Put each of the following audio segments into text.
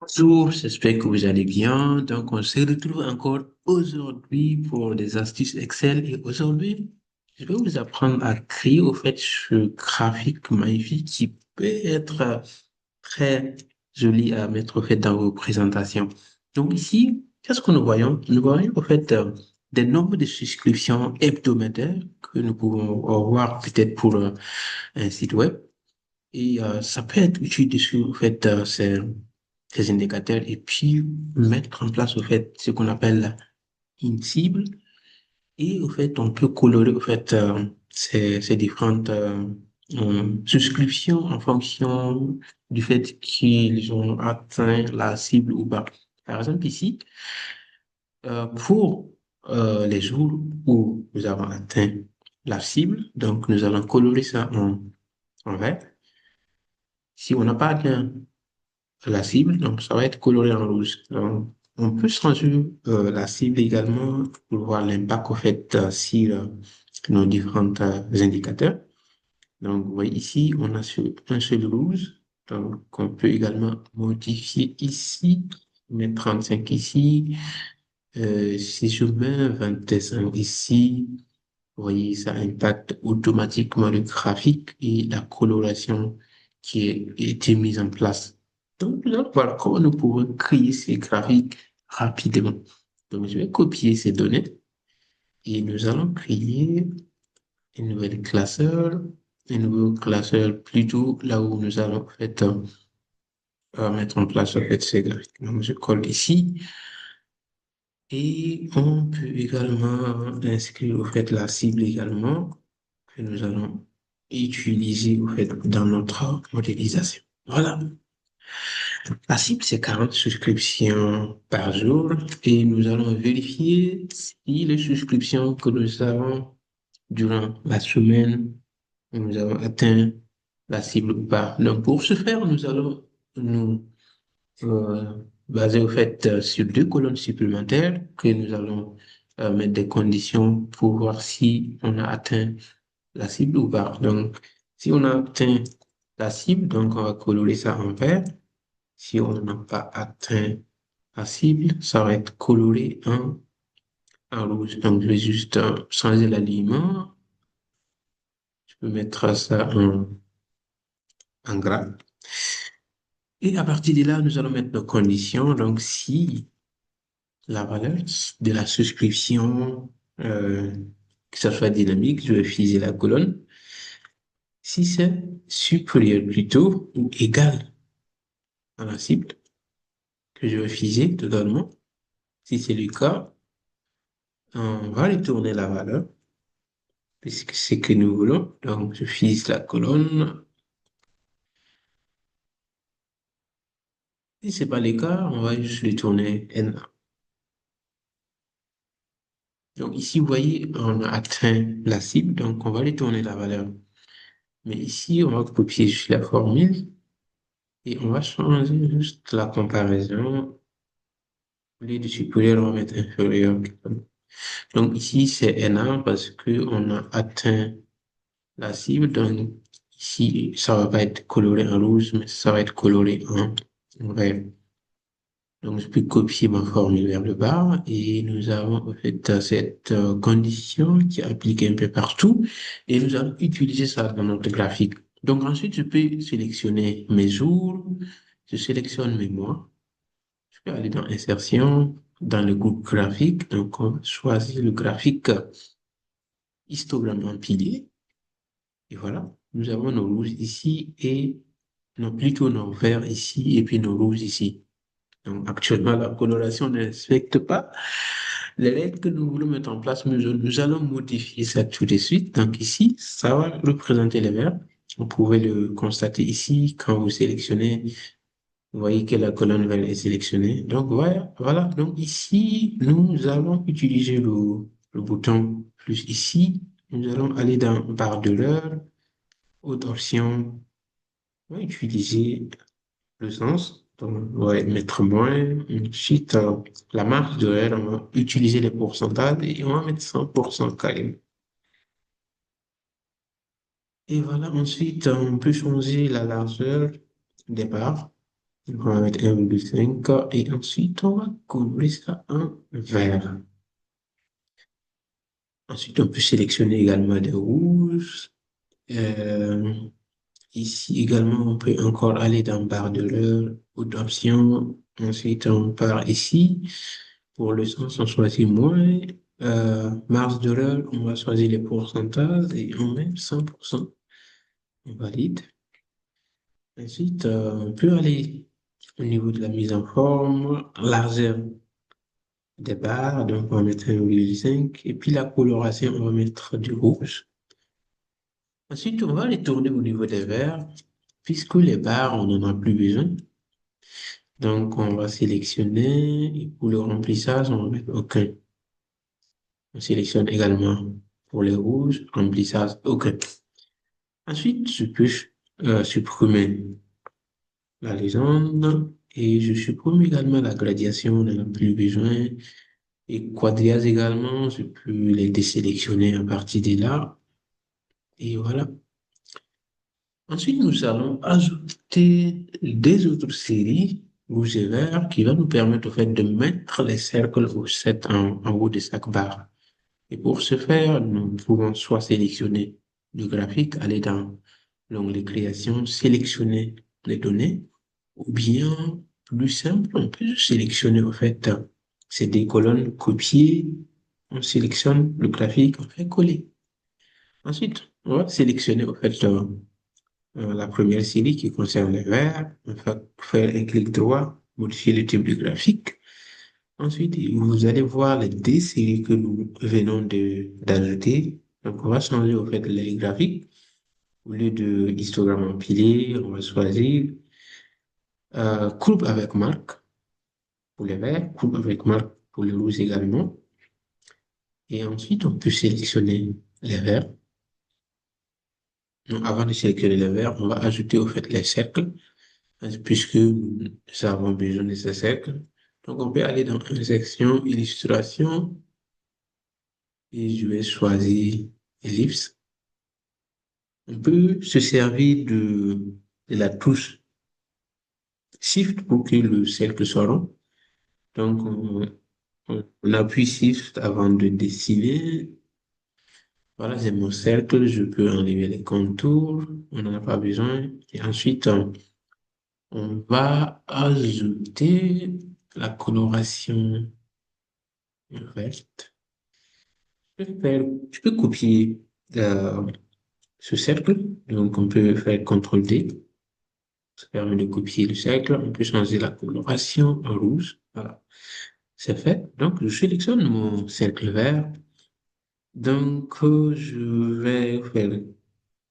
Bonjour, j'espère que vous allez bien. Donc, on se retrouve encore aujourd'hui pour des astuces Excel. Et aujourd'hui, je vais vous apprendre à créer, au fait, ce graphique magnifique qui peut être très joli à mettre, au fait, dans vos présentations. Donc, ici, qu'est-ce que nous voyons? Nous voyons, au fait, des nombres de souscriptions hebdomadaires que nous pouvons avoir peut-être pour un site web. Et ça peut être utile dessus, en fait, ces indicateurs et puis mettre en place, au fait, ce qu'on appelle une cible. Et au fait, on peut colorer, au fait, ces différentes souscriptions en fonction du fait qu'ils ont atteint la cible ou pas. Par exemple, ici, pour les jours où nous avons atteint la cible, donc nous allons colorer ça en vert. Si on n'a pas atteint la cible, donc ça va être coloré en rouge. Donc, on peut changer la cible également pour voir l'impact au fait sur nos différents indicateurs. Donc, vous voyez ici, on a un seul rouge. Donc, on peut également modifier ici, mettre 35 ici. Si je mets 25 ici, vous voyez, ça impacte automatiquement le graphique et la coloration qui a été mise en place. Donc là, voilà comment nous pouvons créer ces graphiques rapidement. Donc je vais copier ces données et nous allons créer une nouvelle classeur, un nouveau classeur plutôt là où nous allons en fait, mettre en place en fait, ces graphiques. Donc je colle ici et on peut également inscrire au fait la cible également que nous allons utiliser au fait, dans notre modélisation. Voilà. La cible, c'est 40 souscriptions par jour et nous allons vérifier si les souscriptions que nous avons durant la semaine, nous avons atteint la cible ou pas. Donc, pour ce faire, nous allons nous euh, baser au fait sur deux colonnes supplémentaires que nous allons mettre des conditions pour voir si on a atteint la cible ou pas. Donc, si on a atteint la cible, donc on va colorer ça en vert. Si on n'a pas atteint la cible, ça va être coloré en rouge. Donc, je vais juste changer l'alignement. Je peux mettre ça en gras. Et à partir de là, nous allons mettre nos conditions. Donc, si la valeur de la souscription, que ce soit dynamique, je vais utiliser la colonne. Si c'est supérieur plutôt ou égal à la cible, que je vais figer totalement. Si c'est le cas, on va retourner la valeur, puisque c'est ce que nous voulons. Donc, je fige la colonne. Si ce n'est pas le cas, on va juste retourner N1. Donc, ici, vous voyez, on a atteint la cible, donc on va retourner la valeur. Mais ici, on va copier juste la formule et on va changer juste la comparaison. Au lieu de supérieur, on va mettre inférieur. Donc, ici, c'est N1 parce qu'on a atteint la cible. Donc, ici, ça va pas être coloré en rouge, mais ça va être coloré en vert. Donc, je peux copier ma formule vers le bas et nous avons en fait cette condition qui est appliquée un peu partout et nous allons utiliser ça dans notre graphique. Donc, ensuite, je peux sélectionner mes jours, je sélectionne mes mois, je peux aller dans Insertion, dans le groupe graphique. Donc, on choisit le graphique histogramme empilé. Et voilà, nous avons nos rouges ici et non, plutôt nos verts ici et puis nos rouges ici. Donc actuellement, la coloration ne respecte pas les règles que nous voulons mettre en place, mais nous allons modifier ça tout de suite. Donc ici, ça va représenter les verts. Vous pouvez le constater ici quand vous sélectionnez. Vous voyez que la colonne vert est sélectionnée. Donc voilà, voilà. Donc ici, nous allons utiliser le bouton plus ici. Nous allons aller dans barre de l'heure. Autre option, on va utiliser le sens. Donc, on va mettre moins. Ensuite, la marge de R, on va utiliser les pourcentages et on va mettre 100% carré. Et voilà, ensuite, on peut changer la largeur des barres. On va mettre 1,5 et ensuite on va couvrir ça en vert. Ensuite, on peut sélectionner également des rouges. Euh, Ici également, on peut encore aller dans barre de l'heure ou d'options. Ensuite, on part ici. Pour le sens, on choisit moins. Marge de l'heure, on va choisir les pourcentages et on met 100%. On valide. Ensuite, on peut aller au niveau de la mise en forme, largeur des barres, donc on va mettre 1,5. Et puis la coloration, on va mettre du rouge. Ensuite, on va les tourner au niveau des verres, puisque les barres, on n'en a plus besoin. Donc, on va sélectionner, et pour le remplissage, on va mettre aucun. On sélectionne également pour les rouges, remplissage, aucun. Ensuite, je peux supprimer la légende et je supprime également la gradation, on n'en a plus besoin. Et quadrillage également, je peux les désélectionner à partir de là. Et voilà. Ensuite, nous allons ajouter des autres séries rouge et vert qui va nous permettre au fait de mettre les cercles au set en haut de chaque barre. Et pour ce faire, nous pouvons soit sélectionner le graphique, aller dans l'onglet création, sélectionner les données, ou bien plus simple, on peut sélectionner au fait ces deux colonnes, copier, on sélectionne le graphique, on fait coller. Ensuite, on va sélectionner au fait la première série qui concerne les verts, on va faire un clic droit, modifier le type de graphique. Ensuite, vous allez voir les deux séries que nous venons d'ajouter. Donc, on va changer au fait les graphiques. Au lieu de histogramme empilé, on va choisir courbe avec marque pour les verts, courbe avec marque pour les rouges également. Et ensuite, on peut sélectionner les verts. Donc, avant de sélectionner les verts, on va ajouter au fait les cercles, puisque nous avons besoin de ces cercles. Donc, on peut aller dans section illustration et je vais choisir ellipse. On peut se servir de la touche Shift pour que le cercle soit rond. Donc, on appuie Shift avant de dessiner. Voilà, c'est mon cercle. Je peux enlever les contours. On n'en a pas besoin. Et ensuite, on va ajouter la coloration verte. Je peux copier ce cercle. Donc, on peut faire CTRL D. Ça permet de copier le cercle. On peut changer la coloration en rouge. Voilà, c'est fait. Donc, je sélectionne mon cercle vert. Donc, je vais faire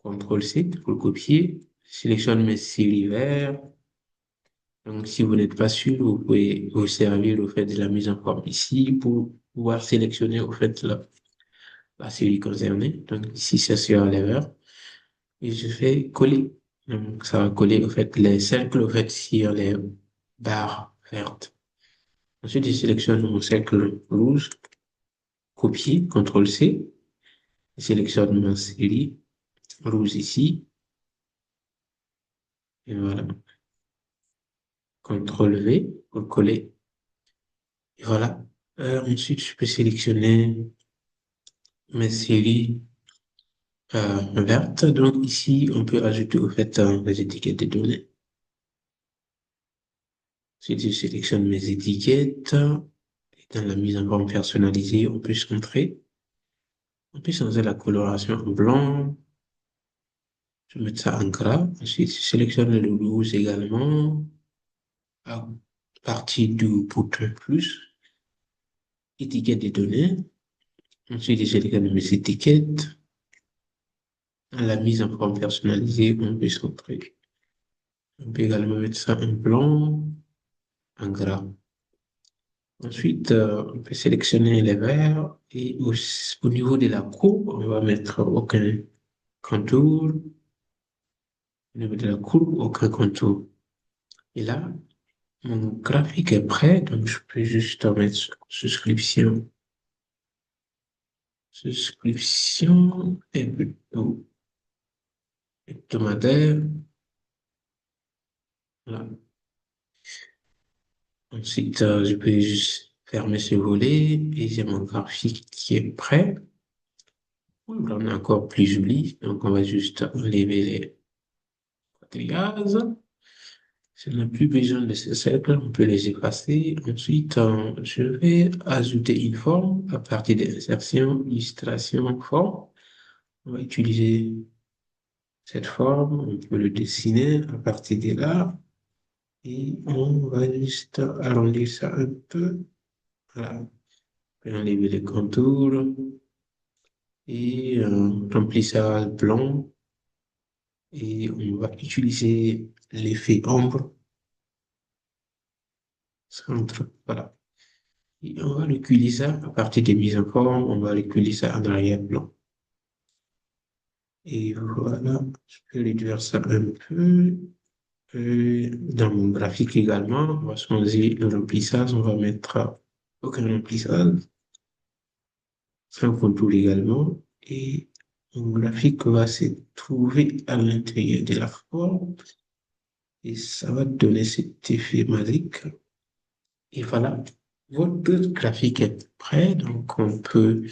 CTRL-C pour le copier. Je sélectionne mes séries verts. Donc, si vous n'êtes pas sûr, vous pouvez vous servir au fait de la mise en forme ici pour pouvoir sélectionner au fait la série concernée. Donc, ici, c'est sur les verts. Et je fais coller. Donc, ça va coller au fait les cercles au fait sur les barres vertes. Ensuite, je sélectionne mon cercle rouge, copier, CTRL-C. Je sélectionne ma série rouge ici. Et voilà. CTRL-V pour coller. Et voilà. Ensuite, je peux sélectionner mes séries vertes. Donc ici, on peut ajouter au fait les étiquettes de données. Ensuite, je sélectionne mes étiquettes. Et dans la mise en forme personnalisée, on peut centrer. On peut changer la coloration en blanc. Je vais mettre ça en gras. Ensuite, je sélectionne le rouge également. À partir du bouton plus. Étiquette de données. Ensuite, je sélectionne mes étiquettes. À la mise en forme personnalisée, on peut centrer. On peut également mettre ça en blanc, en gras. Ensuite, on peut sélectionner les verts et au niveau de la courbe, on va mettre aucun contour. Au niveau de la courbe, aucun contour. Et là, mon graphique est prêt, donc je peux juste mettre souscription. Souscription hebdomadaire. Voilà. Ensuite, je peux juste fermer ce volet et j'ai mon graphique qui est prêt. Là, on est encore plus joli. Donc, on va juste enlever les grillages. Si on n'a plus besoin de ces cercles, on peut les effacer. Ensuite, je vais ajouter une forme à partir de l'insertion, illustration, forme. On va utiliser cette forme, on peut le dessiner à partir de là. Et on va juste arrondir ça un peu. Voilà. On peut enlever les contours et remplissage blanc. Et on va utiliser l'effet ombre, centre. Voilà. Et on va reculer ça à partir des mises en forme, on va reculer ça en arrière-plan. Et voilà, je peux réduire ça un peu. Dans mon graphique également, on va choisir le remplissage, on va mettre aucun remplissage, sans contour également. Et mon graphique va se trouver à l'intérieur de la forme et ça va donner cet effet magique. Et voilà, votre graphique est prêt, donc on peut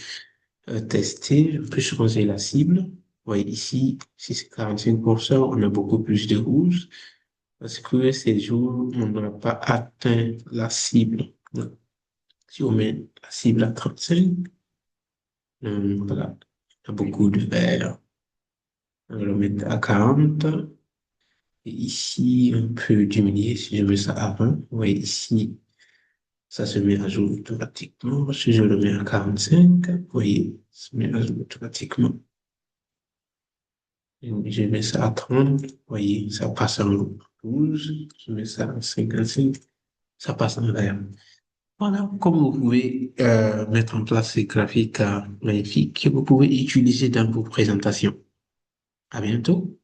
tester, on peut changer la cible. Vous voyez ici, si c'est 45%, on a beaucoup plus de rouge parce que ces jours, on n'a pas atteint la cible. Donc, si on met la cible à 35, voilà, on a beaucoup de vert. On va le mettre à 40. Et ici, on peut diminuer si je mets ça à 20. Vous voyez ici, ça se met à jour automatiquement. Si je le mets à 45, vous voyez, ça se met à jour automatiquement. Je mets ça à 30, vous voyez, ça passe en rouge. Je mets ça à 55, ça passe en vert. Voilà, comme vous pouvez mettre en place ces graphiques magnifiques que vous pouvez utiliser dans vos présentations. À bientôt.